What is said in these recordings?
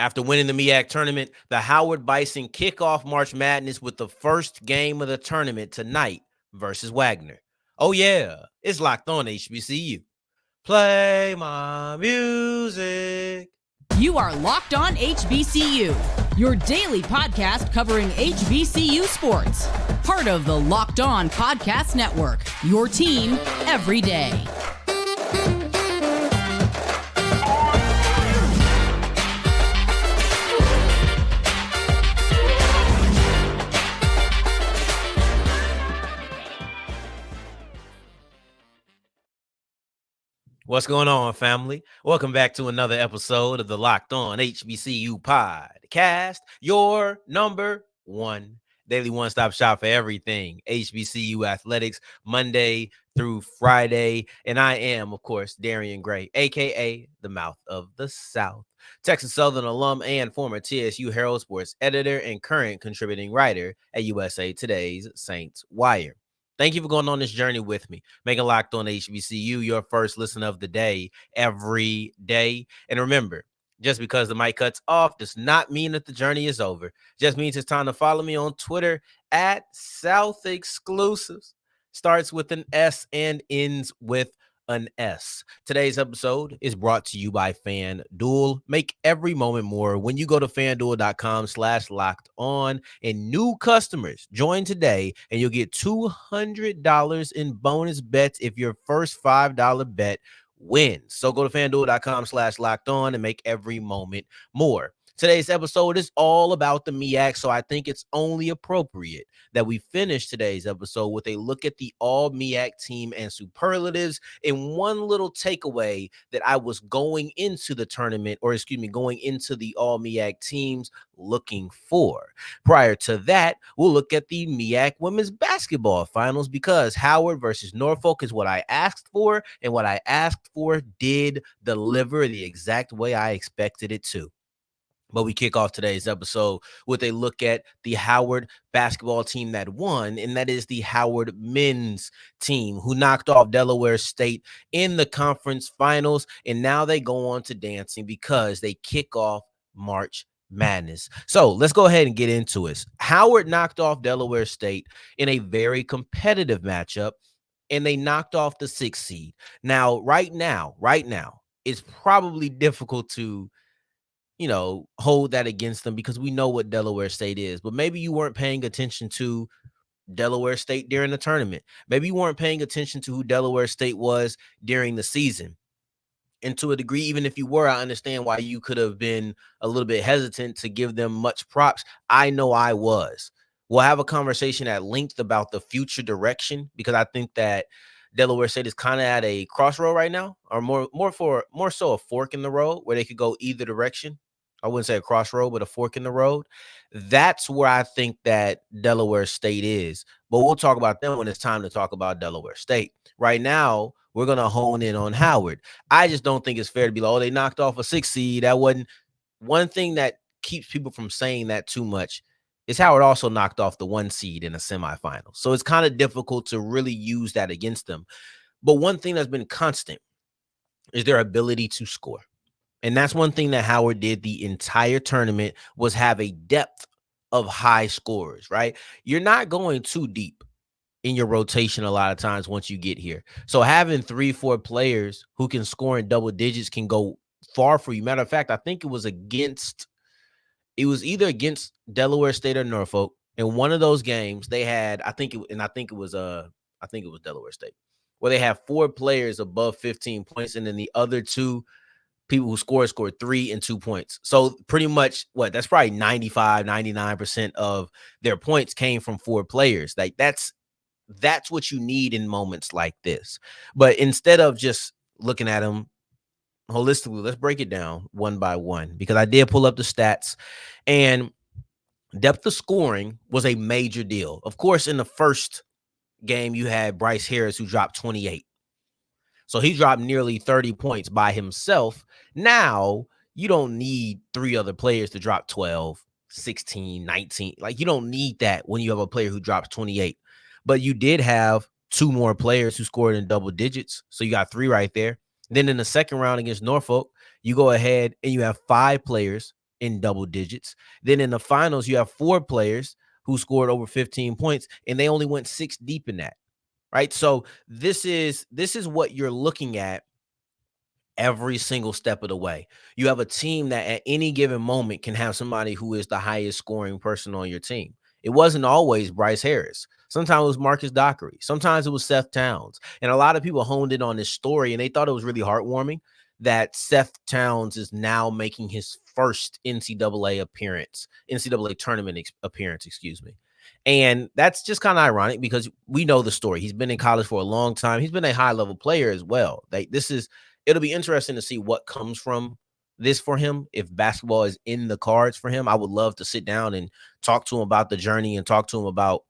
After winning the MEAC Tournament, the Howard Bison kick off March Madness with the first game of the tournament tonight versus Wagner. Oh yeah, it's locked on HBCU. Play my music. You are Locked On HBCU, your daily podcast covering HBCU sports. Part of the Locked On Podcast Network, your team every day. What's going on, family? Welcome back to another episode of the Locked On HBCU podcast, your number one daily one-stop shop for everything HBCU athletics, Monday through Friday. And I am, of course, Darian Gray, a.k.a. the Mouth of the South, Texas Southern alum and former TSU Herald Sports editor and current contributing writer at USA Today's Saints Wire. Thank you for going on this journey with me, making Locked On HBCU your first listen of the day every day. And remember, just because the mic cuts off does not mean that the journey is over. Just means it's time to follow me on Twitter at South Exclusives. Starts with an S and ends with an S. Today's episode is brought to you by FanDuel. Make every moment more when you go to FanDuel.com/locked-on, and new customers join today and you'll get $200 in bonus bets if your first $5 bet wins. So go to FanDuel.com/locked-on and make every moment more. Today's episode is all about the MEAC, so I think it's only appropriate that we finish today's episode with a look at the All MEAC team and superlatives. And one little takeaway that I was going into the tournament, going into the All MEAC teams looking for. Prior to that, we'll look at the MEAC women's basketball finals, because Howard versus Norfolk is what I asked for, and what I asked for did deliver the exact way I expected it to. But we kick off today's episode with a look at the Howard basketball team that won, and that is the Howard men's team, who knocked off Delaware State in the conference finals, and now they go on to dancing because they kick off March Madness. So let's go ahead and get into it. Howard knocked off Delaware State in a very competitive matchup, and they knocked off the 6th seed. Now, right now, it's probably difficult to hold that against them because we know what Delaware State is. But maybe you weren't paying attention to Delaware State during the tournament. Maybe you weren't paying attention to who Delaware State was during the season. And to a degree, even if you were, I understand why you could have been a little bit hesitant to give them much props. I know I was. We'll have a conversation at length about the future direction, because I think that Delaware State is kind of at a crossroad right now, or more so a fork in the road, where they could go either direction. I wouldn't say a crossroad, but a fork in the road. That's where I think that Delaware State is. But we'll talk about them when it's time to talk about Delaware State. Right now, we're going to hone in on Howard. I just don't think it's fair to be like, oh, they knocked off a 6th seed. That wasn't one thing that keeps people from saying that too much. Is Howard also knocked off the 1 seed in a semifinal. So it's kind of difficult to really use that against them. But one thing that's been constant is their ability to score. And that's one thing that Howard did the entire tournament, was have a depth of high scorers, right? You're not going too deep in your rotation a lot of times once you get here. So having 3-4 players who can score in double digits can go far for you. Matter of fact, I think it was either against Delaware State or Norfolk. In one of those games, they had, I think it was Delaware State, where they have 4 players above 15 points, and then the other 2 people who scored 3 and 2 points. So pretty much that's probably 99% of their points came from 4 players. Like that's what you need in moments like this. But instead of just looking at them holistically, let's break it down one by one, because I did pull up the stats, and depth of scoring was a major deal. Of course, in the first game, you had Bryce Harris, who dropped 28. So he dropped nearly 30 points by himself. Now, you don't need 3 other players to drop 12, 16, 19. Like, you don't need that when you have a player who drops 28. But you did have 2 more players who scored in double digits. So you got 3 right there. Then in the second round against Norfolk, you go ahead and you have 5 players in double digits. Then in the finals, you have 4 players who scored over 15 points, and they only went 6 deep in that, right? So this is what you're looking at every single step of the way. You have a team that at any given moment can have somebody who is the highest scoring person on your team. It wasn't always Bryce Harris. Sometimes it was Marcus Dockery. Sometimes it was Seth Towns. And a lot of people honed in on this story, and they thought it was really heartwarming that Seth Towns is now making his first NCAA tournament appearance, excuse me. And that's just kind of ironic because we know the story. He's been in college for a long time. He's been a high-level player as well. It'll be interesting to see what comes from this for him. If basketball is in the cards for him, I would love to sit down and talk to him about the journey and talk to him about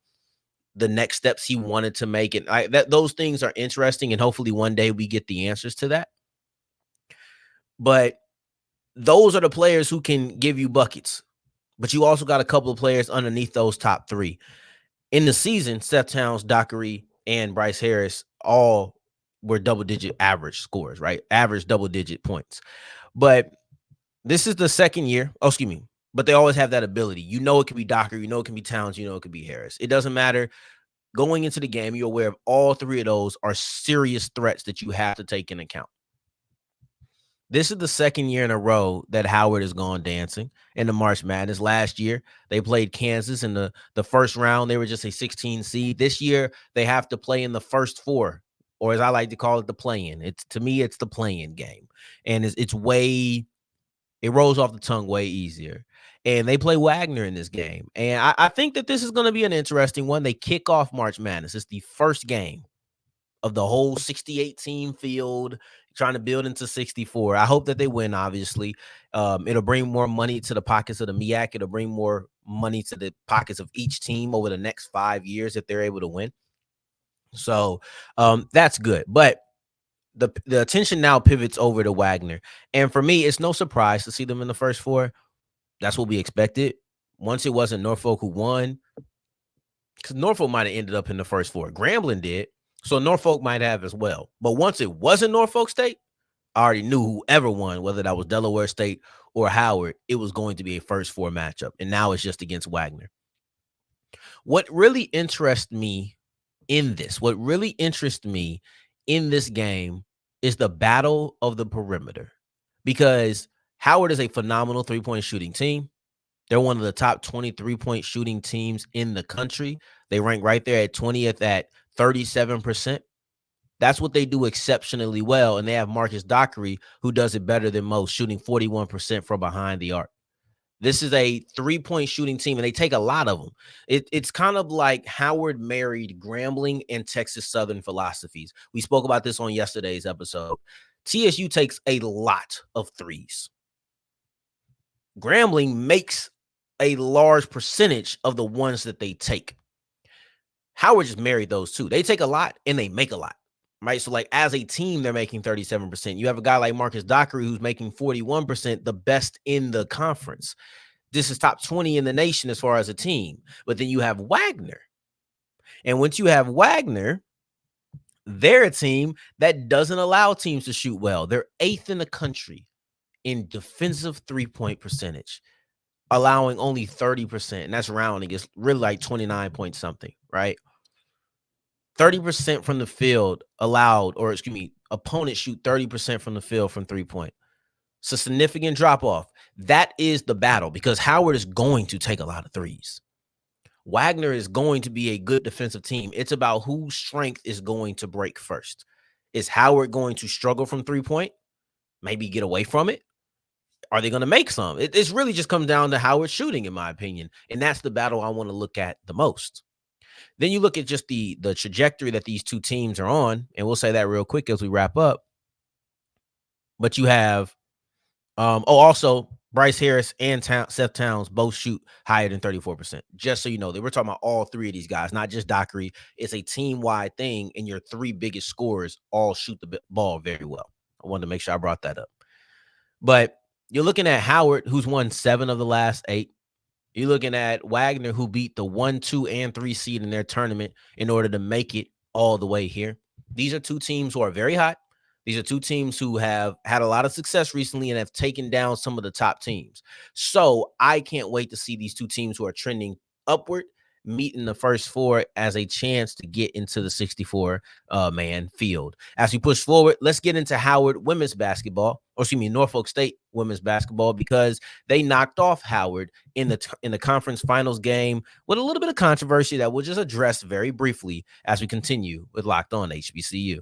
the next steps he wanted to make. And those things are interesting, and hopefully one day we get the answers to that. But those are the players who can give you buckets. But you also got a couple of players underneath those top 3. In the season, Seth Towns, Dockery, and Bryce Harris all were double-digit average scores, right? Average double-digit points. But this is the second year. Oh, excuse me. But they always have that ability. You know it could be Dockery. You know it can be Towns. You know it could be Harris. It doesn't matter. Going into the game, you're aware of all 3 of those are serious threats that you have to take into account. This is the second year in a row that Howard has gone dancing in the March Madness. Last year, they played Kansas in the first round. They were just a 16 seed. This year, they have to play in the first 4, or as I like to call it, the play-in. To me, it's the play-in game. And it rolls off the tongue way easier. And they play Wagner in this game. And I think that this is going to be an interesting one. They kick off March Madness. It's the first game of the whole 68-team field, trying to build into 64. I hope that they win, obviously. It'll bring more money to the pockets of the MEAC. It'll bring more money to the pockets of each team over the next 5 years if they're able to win. So that's good. But the attention now pivots over to Wagner. And for me, it's no surprise to see them in the first 4. That's what we expected. Once it wasn't Norfolk who won, because Norfolk might have ended up in the first 4. Grambling did. So Norfolk might have as well. But once it wasn't Norfolk State, I already knew whoever won, whether that was Delaware State or Howard, it was going to be a first 4 matchup. And now it's just against Wagner. What really interests me in this game is the battle of the perimeter. Because Howard is a phenomenal 3-point shooting team. They're one of the top 23-point shooting teams in the country. They rank right there at 20th at 37%. That's what they do exceptionally well. And they have Marcus Dockery, who does it better than most, shooting 41% from behind the arc. This is a 3-point shooting team, and they take a lot of them. It's kind of like Howard married Grambling and Texas Southern philosophies. We spoke about this on yesterday's episode. TSU takes a lot of threes. Grambling makes a large percentage of the ones that they take. Howard just married those two. They take a lot and they make a lot, right? So like as a team, they're making 37%. You have a guy like Marcus Dockery who's making 41%, the best in the conference. This is top 20 in the nation as far as a team. But then you have Wagner. And once you have Wagner, they're a team that doesn't allow teams to shoot well. They're 8th in the country in defensive 3-point percentage, allowing only 30%. And that's rounding. It's really like 29 point something, right? 30% from the field allowed, or excuse me, opponents shoot 30% from the field from 3-point. It's a significant drop off. That is the battle because Howard is going to take a lot of threes. Wagner is going to be a good defensive team. It's about whose strength is going to break first. Is Howard going to struggle from 3-point? Maybe get away from it? Are they going to make some? It's really just comes down to Howard shooting, in my opinion. And that's the battle I want to look at the most. Then you look at just the trajectory that these two teams are on, and we'll say that real quick as we wrap up. But you have, also Bryce Harris and Seth Towns both shoot higher than 34%. Just so you know, we're talking about all three of these guys, not just Dockery. It's a team-wide thing, and your 3 biggest scorers all shoot the ball very well. I wanted to make sure I brought that up. But you're looking at Howard, who's won 7 of the last 8. You're looking at Wagner, who beat the 1, 2, and 3 seed in their tournament in order to make it all the way here. These are two teams who are very hot. These are two teams who have had a lot of success recently and have taken down some of the top teams. So I can't wait to see these two teams who are trending upward meet in the first four as a chance to get into the 64 man field. As we push forward, let's get into Howard women's basketball, or excuse me, Norfolk State women's basketball, because they knocked off Howard in the conference finals game with a little bit of controversy that we'll just address very briefly as we continue with Locked On HBCU.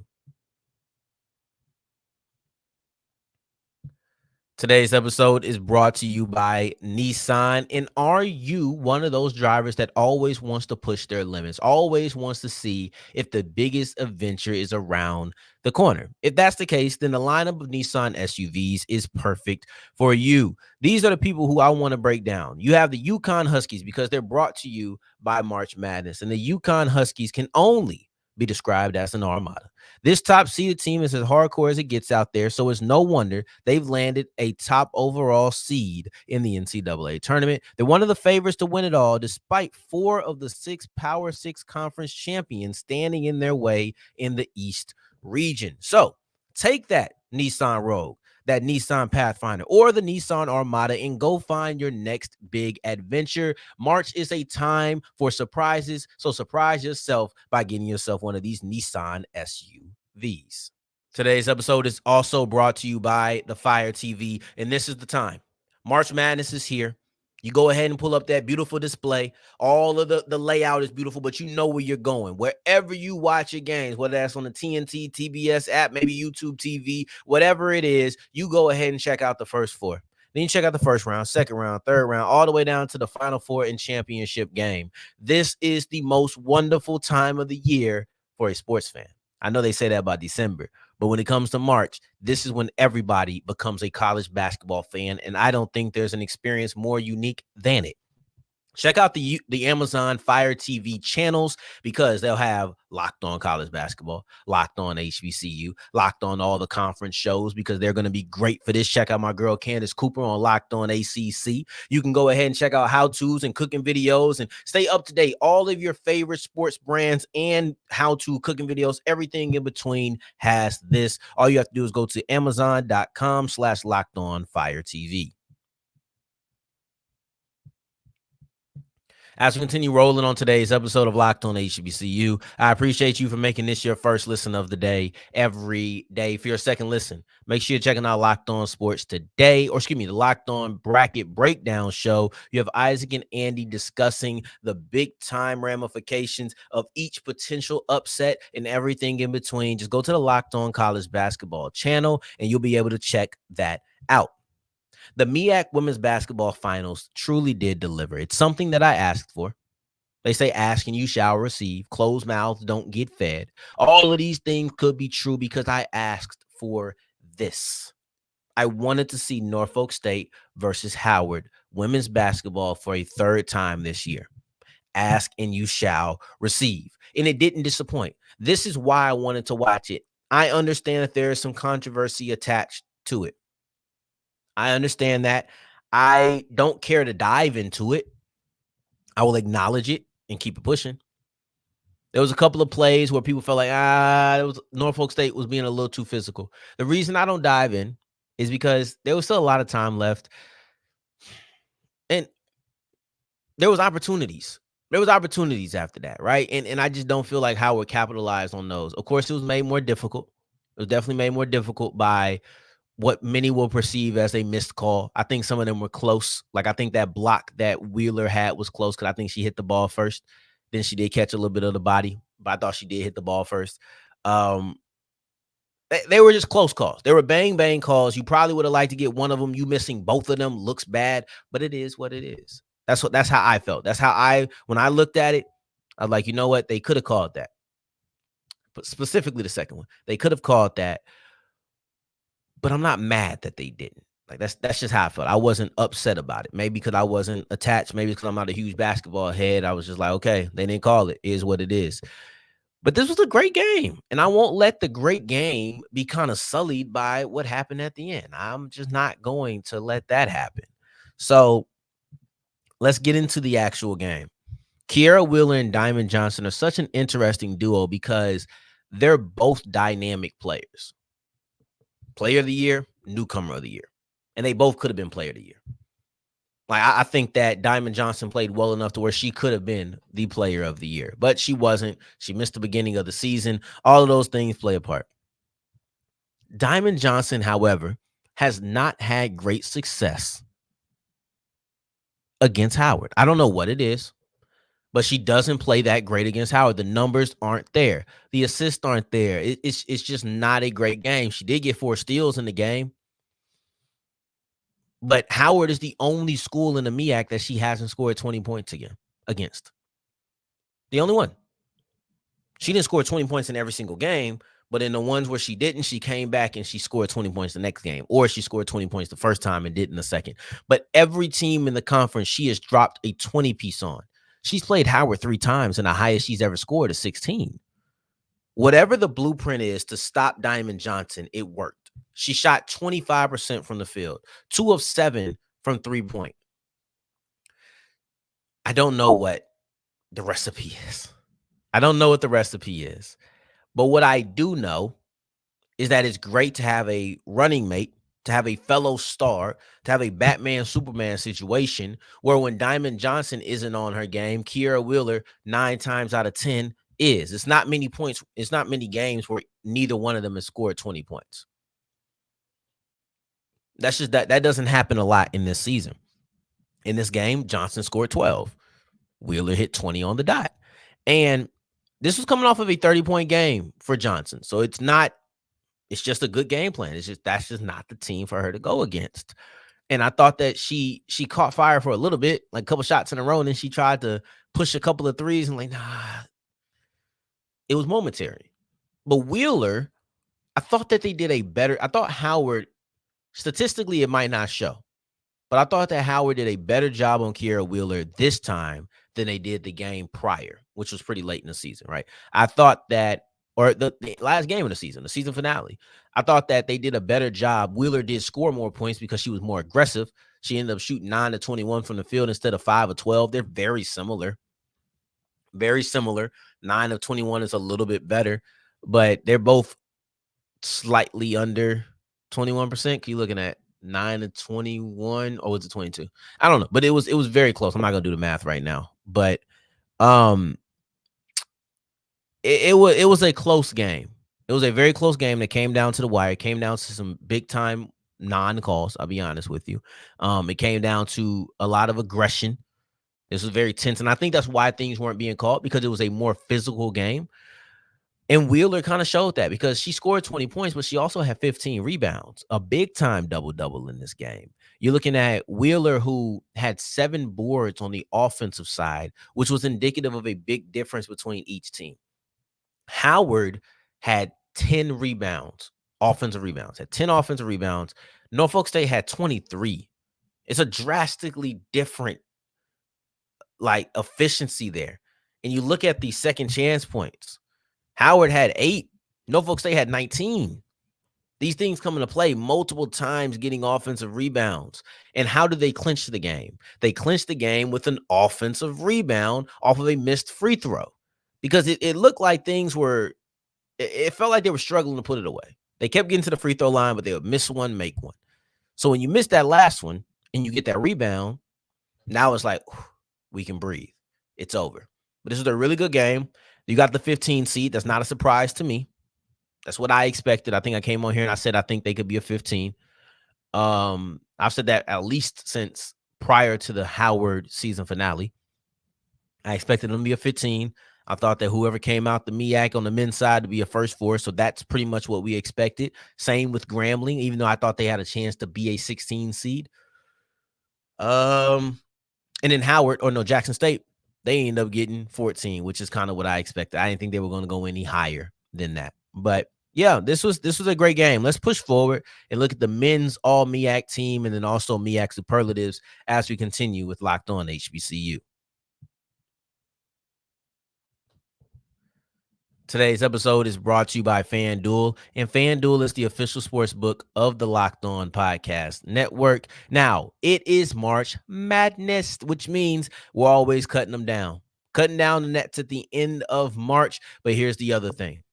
Today's episode is brought to you by Nissan. And are you one of those drivers that always wants to push their limits, always wants to see if the biggest adventure is around the corner? If that's the case, then the lineup of Nissan SUVs is perfect for you. These are the people who I want to break down. You have the Yukon Huskies, because they're brought to you by March Madness. And the Yukon Huskies can only be described as an Armada. This top-seeded team is as hardcore as it gets out there, so it's no wonder they've landed a top overall seed in the NCAA Tournament. They're one of the favorites to win it all, despite 4 of the 6 Power 6 conference champions standing in their way in the East region. So take that, Nissan Rogue, that Nissan Pathfinder, or the Nissan Armada, and go find your next big adventure. March is a time for surprises, so surprise yourself by getting yourself one of these Nissan SUVs. Today's episode is also brought to you by the Fire TV, and this is the time. March Madness is here. You go ahead and pull up that beautiful display. All of the layout is beautiful, but you know where you're going. Wherever you watch your games, whether that's on the TNT, TBS app, maybe YouTube TV, whatever it is, you go ahead and check out the first 4. Then you check out the first round, second round, third round, all the way down to the Final 4 and championship game. This is the most wonderful time of the year for a sports fan. I know they say that about December, but when it comes to March, this is when everybody becomes a college basketball fan, and I don't think there's an experience more unique than it. Check out the Amazon Fire TV channels, because they'll have Locked On College Basketball, Locked On HBCU, Locked On all the conference shows, because they're going to be great for this. Check out my girl Candace Cooper on Locked On ACC. You can go ahead and check out how-tos and cooking videos and stay up to date. All of your favorite sports brands and how-to cooking videos, everything in between has this. All you have to do is go to Amazon.com/LockedOnFireTV. As we continue rolling on today's episode of Locked On HBCU, I appreciate you for making this your first listen of the day every day. For your second listen, make sure you're checking out Locked On Sports today, or excuse me, the Locked On Bracket Breakdown Show. You have Isaac and Andy discussing the big-time ramifications of each potential upset and everything in between. Just go to the Locked On College Basketball channel, and you'll be able to check that out. The MEAC women's basketball finals truly did deliver. It's something that I asked for. They say ask and you shall receive. Closed mouths don't get fed. All of these things could be true because I asked for this. I wanted to see Norfolk State versus Howard women's basketball for a third time this year. Ask and you shall receive. And it didn't disappoint. This is why I wanted to watch it. I understand that there is some controversy attached to it. I understand that. I don't care to dive into it. I will acknowledge it and keep it pushing. There was a couple of plays where people felt like, Norfolk State was being a little too physical. The reason I don't dive in is because there was still a lot of time left. And there was opportunities. There was opportunities after that, right? And I just don't feel like Howard capitalized on those. Of course, it was made more difficult. It was definitely made more difficult by what many will perceive as a missed call. I think some of them were close. Like, I think that block that Wheeler had was close because I think she hit the ball first. Then she did catch a little bit of the body, but I thought she did hit the ball first. They were just close calls. They were bang calls. You probably would have liked to get one of them. You missing both of them looks bad, but it is what it is. That's how I felt. That's how when I looked at it, I was like, you know what? They could have called that. But specifically the second one, they could have called that. But I'm not mad that they didn't. Like, that's just how I felt. I wasn't upset about it. Maybe because I wasn't attached. Maybe because I'm not a huge basketball head. I was just like, okay, they didn't call it. It is what it is. But this was a great game. And I won't let the great game be kind of sullied by what happened at the end. I'm just not going to let that happen. So let's get into the actual game. Kiera Wheeler and Diamond Johnson are such an interesting duo because they're both dynamic players. Player of the year, newcomer of the year. And they both could have been player of the year. Like, I think that Diamond Johnson played well enough to where she could have been the player of the year, but she wasn't. She missed the beginning of the season. All of those things play a part. Diamond Johnson, however, has not had great success against Howard. I don't know what it is, but she doesn't play that great against Howard. The numbers aren't there. The assists aren't there. It's just not a great game. She did get 4 steals in the game, but Howard is the only school in the MEAC that she hasn't scored 20 points against. The only one. She didn't score 20 points in every single game, but in the ones where she didn't, she came back and she scored 20 points the next game, or she scored 20 points the first time and didn't the second. But every team in the conference, she has dropped a 20-piece on. She's played Howard 3 times, and the highest she's ever scored is 16. Whatever the blueprint is to stop Diamond Johnson, it worked. She shot 25% from the field, 2 of 7 from 3-point. I don't know what the recipe is. I don't know what the recipe is. But what I do know is that it's great to have a running mate, to have a fellow star, to have a Batman, Superman situation where when Diamond Johnson isn't on her game, Kiera Wheeler 9 times out of 10 is. It's not many points. It's not many games where neither one of them has scored 20 points. That's just that doesn't happen a lot in this season. In this game, Johnson scored 12. Wheeler hit 20 on the dot. And this was coming off of a 30-point game for Johnson. So it's just a good game plan. That's just not the team for her to go against. And I thought that she caught fire for a little bit, like a couple shots in a row, and then she tried to push a couple of threes and it was momentary. But Wheeler, I thought that they did I thought Howard, statistically, it might not show, but I thought that Howard did a better job on Kiera Wheeler this time than they did the game prior, which was pretty late in the season, right? I thought that, or the last game of the season finale, I thought that they did a better job. Wheeler did score more points because she was more aggressive. She ended up shooting 9 of 21 from the field instead of 5 of 12. They're very similar. Very similar. 9 of 21 is a little bit better, but they're both slightly under 21%. You looking at 9 of 21, or was it 22? I don't know, but it was very close. I'm not gonna do the math right now, but it was a close game. It was a very close game that came down to the wire. It came down to some big time non-calls. I'll be honest with you. It came down to a lot of aggression. This was very tense, and I think that's why things weren't being called, because it was a more physical game. And Wheeler kind of showed that because she scored 20 points, but she also had 15 rebounds, a big-time double-double in this game. You're looking at Wheeler, who had 7 boards on the offensive side, which was indicative of a big difference between each team. Howard had 10 rebounds, offensive rebounds, had 10 offensive rebounds. Norfolk State had 23. It's a drastically different, like, efficiency there. And you look at the second chance points. Howard had 8. Norfolk State had 19. These things come into play multiple times, getting offensive rebounds. And how do they clinch the game? They clinch the game with an offensive rebound off of a missed free throw, because it looked like things were, it felt like they were struggling to put it away. They kept getting to the free throw line, but they would miss one, make one. So when you miss that last one and you get that rebound, now it's like, we can breathe. It's over. But this is a really good game. You got the 15 seed. That's not a surprise to me. That's what I expected. I think I came on here and I said I think they could be a 15. I've said that at least since prior to the Howard season finale. I expected them to be a 15. I thought that whoever came out the MEAC on the men's side to be a first 4. So that's pretty much what we expected. Same with Grambling, even though I thought they had a chance to be a 16 seed. And then Jackson State, they ended up getting 14, which is kind of what I expected. I didn't think they were going to go any higher than that. But yeah, this was a great game. Let's push forward and look at the men's All MEAC team and then also MEAC superlatives as we continue with Locked On HBCU. Today's episode is brought to you by FanDuel, and FanDuel is the official sports book of the Locked On Podcast Network. Now, it is March Madness, which means we're always cutting them down. Cutting down the nets at the end of March, but here's the other thing.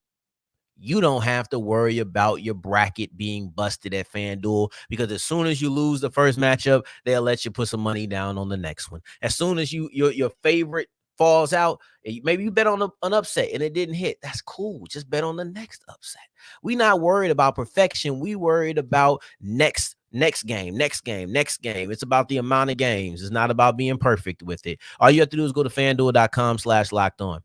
you don't have to worry about your bracket being busted at FanDuel, because as soon as you lose the first matchup, they'll let you put some money down on the next one. As soon as your favorite falls out, maybe you bet on an upset and it didn't hit. That's cool. Just bet on the next upset. We not worried about perfection. We worried about next game. It's about the amount of games. It's not about being perfect with it. All you have to do is go to FanDuel.com/locked-on.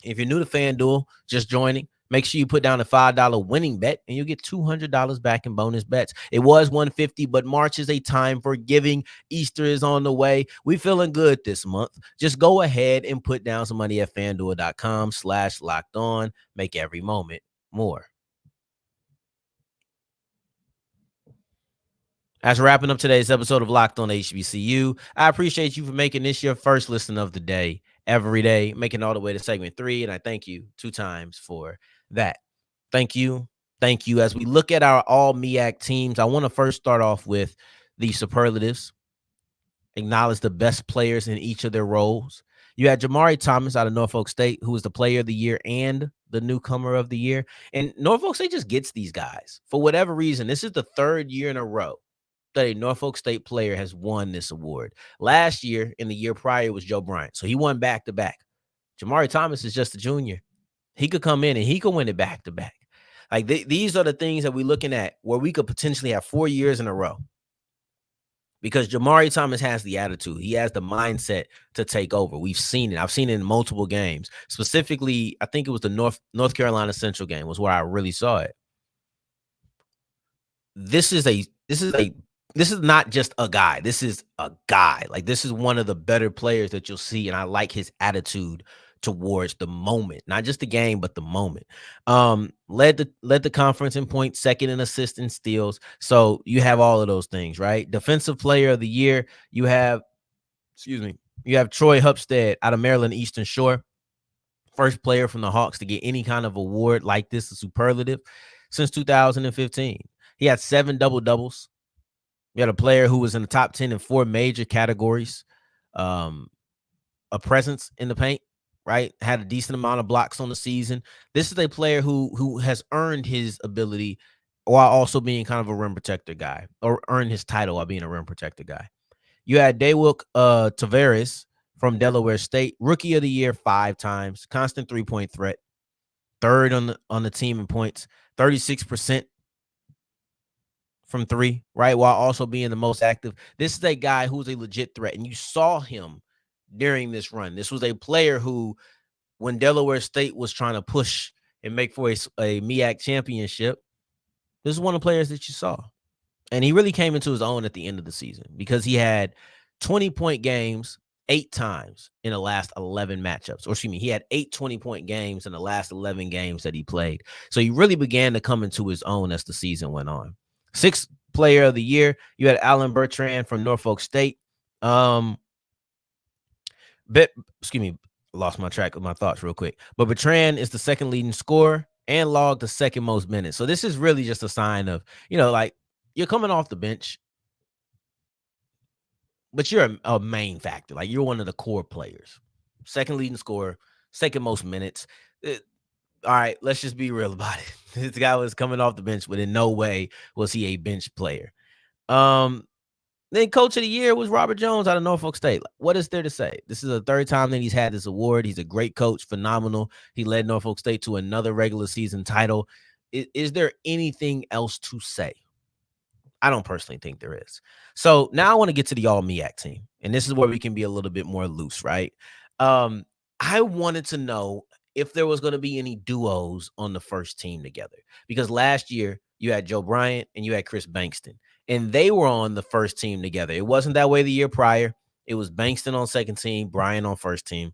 If you're new to FanDuel, just joining, make sure you put down a $5 winning bet and you'll get $200 back in bonus bets. It was $150, but March is a time for giving. Easter is on the way. We feeling good this month. Just go ahead and put down some money at FanDuel.com/locked-on. Make every moment more. As we're wrapping up today's episode of Locked On HBCU, I appreciate you for making this your first listen of the day, every day, making it all the way to segment 3, and I thank you 2 times for that. Thank you. Thank you. As we look at our All MEAC teams, I want to first start off with the superlatives, acknowledge the best players in each of their roles. You had Jamari Thomas out of Norfolk State, who was the player of the year and the newcomer of the year. And Norfolk State just gets these guys. For whatever reason, this is the 3rd year in a row that a Norfolk State player has won this award. Last year and the year prior was Joe Bryant. So he won back-to-back. Jamari Thomas is just a junior. He could come in and he could win it back-to-back. Like these are the things that we're looking at where we could potentially have 4 years in a row. Because Jamari Thomas has the attitude. He has the mindset to take over. We've seen it. I've seen it in multiple games. Specifically, I think it was the North Carolina Central game was where I really saw it. This is not just a guy. This is a guy. Like, this is one of the better players that you'll see, and I like his attitude towards the moment, not just the game, but the moment. Led the conference in points, second in assists and steals. So you have all of those things, right? Defensive player of the year, you have Troy Hupstead out of Maryland Eastern Shore. First player from the Hawks to get any kind of award like this, a superlative, since 2015. He had 7 double-doubles. You had a player who was in the top 10 in 4 major categories. A presence in the paint, right? Had a decent amount of blocks on the season. This is a player who has earned his ability while also being kind of a rim protector guy, or earned his title while being a rim protector guy. You had Daywook Tavares from Delaware State, rookie of the year 5 times, constant 3-point threat, 3rd on the team in points, 36% from 3, right? While also being the most active. This is a guy who's a legit threat, and you saw him during this run. This was a player who, when Delaware State was trying to push and make for a MEAC championship, this is one of the players that you saw. And he really came into his own at the end of the season because he had 20-point games 8 times in the last 11 matchups. Or excuse me, he had 8 20-point games in the last 11 games that he played. So he really began to come into his own as the season went on. 6th player of the year, you had Alan Bertrand from Norfolk State. Lost my track of my thoughts real quick. But Bertrand is the 2nd leading scorer and logged the 2nd most minutes. So this is really just a sign of, like, you're coming off the bench, but you're a main factor. Like, you're one of the core players. 2nd leading scorer, 2nd most minutes. All right, let's just be real about it. This guy was coming off the bench, but in no way was he a bench player. Then coach of the year was Robert Jones out of Norfolk State. What is there to say? This is the 3rd time that he's had this award. He's a great coach, phenomenal. He led Norfolk State to another regular season title. Is there anything else to say? I don't personally think there is. So now I want to get to the All MEAC team, and this is where we can be a little bit more loose, right? I wanted to know if there was going to be any duos on the first team together, because last year you had Joe Bryant and you had Chris Bankston, and they were on the first team together. It wasn't that way the year prior. It was Bankston on 2nd team, Bryant on 1st team.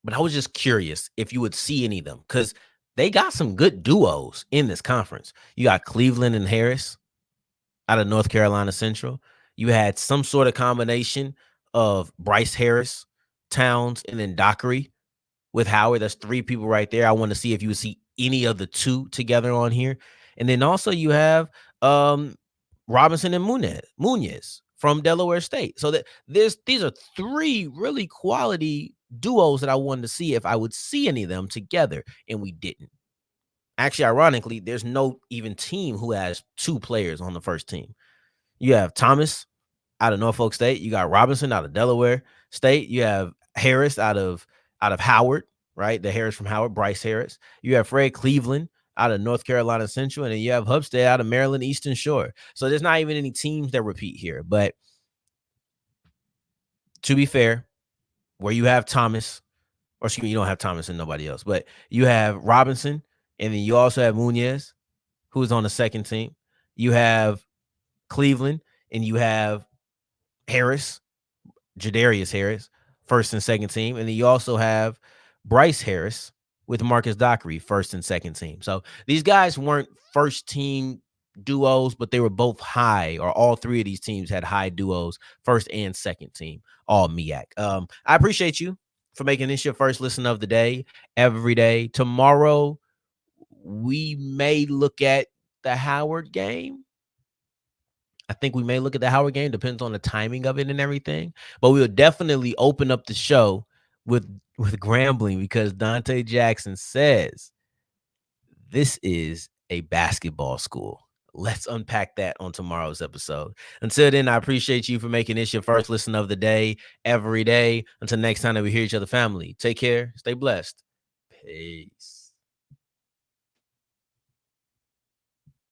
But I was just curious if you would see any of them, because they got some good duos in this conference. You got Cleveland and Harris out of North Carolina Central. You had some sort of combination of Bryce Harris, Towns, and then Dockery with Howard. That's 3 people right there. I want to see if you would see any of the 2 together on here. And then also you have Robinson and Munoz from Delaware State. So that these are 3 really quality duos that I wanted to see if I would see any of them together, and we didn't. Actually, ironically, there's no even team who has 2 players on the first team. You have Thomas out of Norfolk State. You got Robinson out of Delaware State. You have Harris out of Howard, right? The Harris from Howard, Bryce Harris. You have Fred Cleveland out of North Carolina Central, and then you have Hubstead out of Maryland Eastern Shore. So there's not even any teams that repeat here. But to be fair, where you have Thomas, or excuse me, you don't have Thomas and nobody else, but you have Robinson, and then you also have Munoz, who's on the second team. You have Cleveland, and you have Harris, Jadarius Harris, first and second team. And then you also have Bryce Harris with Marcus Dockery, first and second team. So these guys weren't first team duos, but they were both high, or all 3 of these teams had high duos, first and second team, all MEAC. I appreciate you for making this your first listen of the day every day. Tomorrow, we may look at the Howard game. I think we may look at the Howard game. Depends on the timing of it and everything. But we'll definitely open up the show with Grambling, because Dante Jackson says this is a basketball school. Let's unpack that on tomorrow's episode. Until then, I appreciate you for making this your first listen of the day every day. Until next time that we hear each other, family, take care. Stay blessed. Peace.